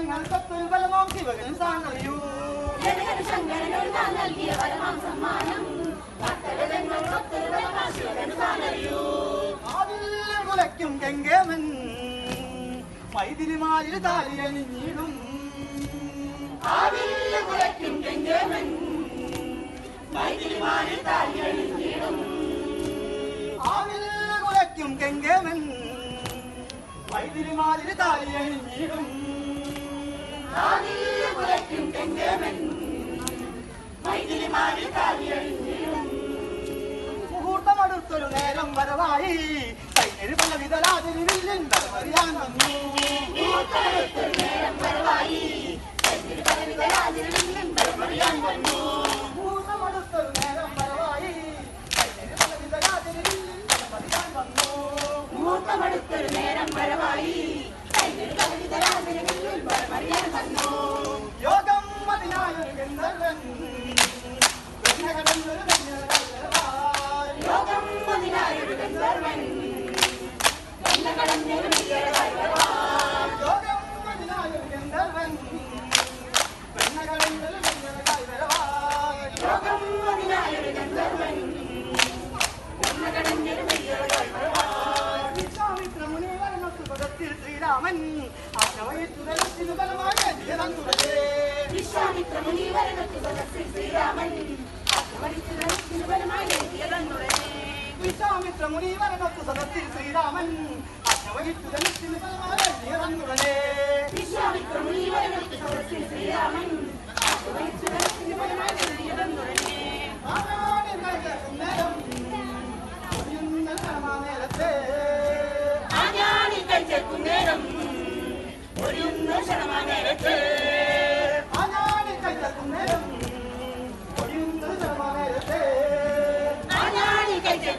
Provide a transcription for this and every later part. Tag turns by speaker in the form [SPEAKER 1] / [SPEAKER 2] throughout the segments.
[SPEAKER 1] ഞങ്ങൾക്കൊത്തൊരു ബലമാം ശിവകൻ സാനറിയൂ കുലയ്ക്കും ഗംഗേമൻ മൈതിരിമാരിൽ താലിയണിഞ്ഞിടും കുലയ്ക്കും ഗംഗേമൻ മൈതിരിമാരിൽ താലിയണിഞ്ഞിടും കുലയ്ക്കും ഗംഗേമൻ മൈതിരിമാരിൽ താലിയണിഞ്ഞിടും കുലയ്ക്കും ഗംഗേമൻ മൈതിരിമാരിൽ താലിയണിഞ്ഞിടും മുഹൂർത്തമടുത്തൊരു നേരം വരവായി കൈനൊരു പല വിതലാതിരിവില്ലിൻ വരവറിയാൻ വന്നു മുഹൂർത്തമടുത്തൊരു നേരം വരവായി കൈനൊരു പല വിതലാതിരിവില്ലിൻ വരവറിയാൻ വന്നു മുഹൂർത്തമടുത്തൊരു നേരം വരവായി കൈനൊരു പല വിതലാതിരിവില്ലിൻ വരവറിയാൻ വന്നു മുഹൂർത്തമടുത്തൊരു നേരം വരവായി കൈനൊരു പല വിതലാതിരിവില്ലിൻ വരവറിയാൻ വന്നു യോഗം അതിനായൊരു ഗന്ധർവൻ പെണ്ണകടന്നൊരു യോഗം അതിനായൊരു ഗന്ധർവൻ പെണ്ണകടന്നൊരു യോഗം അതിനായൊരു ഗന്ധർവൻ പെണ്ണകടന്നൊരു യോഗം അതിനായൊരു ഗന്ധർവൻ പെണ്ണകടന്നൊരു വിശ്വാമിത്ര മുനിവരനൊത്തു പദത്തിൽ ശ്രീരാമൻ ആശ്രമയത്തുതലത്തിനു ബലമായ ധീരം തുടരേ വിശ്വാമിത്ര മുനിവരനൊത്തു പദത്തിൽ ശ്രീരാമൻ വിശ്വാമിത്ര മുനിവരനൊത്തു സദത്തിൽ ശ്രീരാമൻ അശ്വഹിത്തുതലത്തിനു ബലമായ ധീരം തുടരേ വിശ്വാമിത്ര മുനിവരനൊത്തു സദത്തിൽ ശ്രീരാമൻ അശ്വഹിത്തുതലത്തിനു ബലമായ ധീരം തുടരേ നേരം ഒഴിയുന്ന ക്ഷണമാനേരത്ത് നേരം ഒഴിയുന്ന ക്ഷണമാനേരത്ത്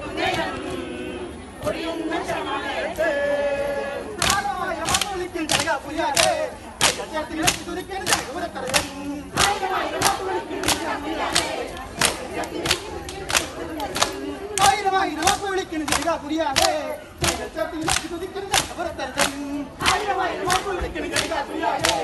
[SPEAKER 1] നേരം ഒഴിയുന്ന ക്ഷണമാനേരത്ത് വിളിക്കും ജനക പുലിയാതെ തുലിക്കാൻ ജനകപുരത്തറയൻ ആയിരമായിരം വിളിക്കുന്നു ജനക പുലിയാതെ തുലിക്കുന്ന ജനകപുരത്തറയൻ ആയിരമായിരം വിളിക്കുന്നു ജനക പുലിയാതെ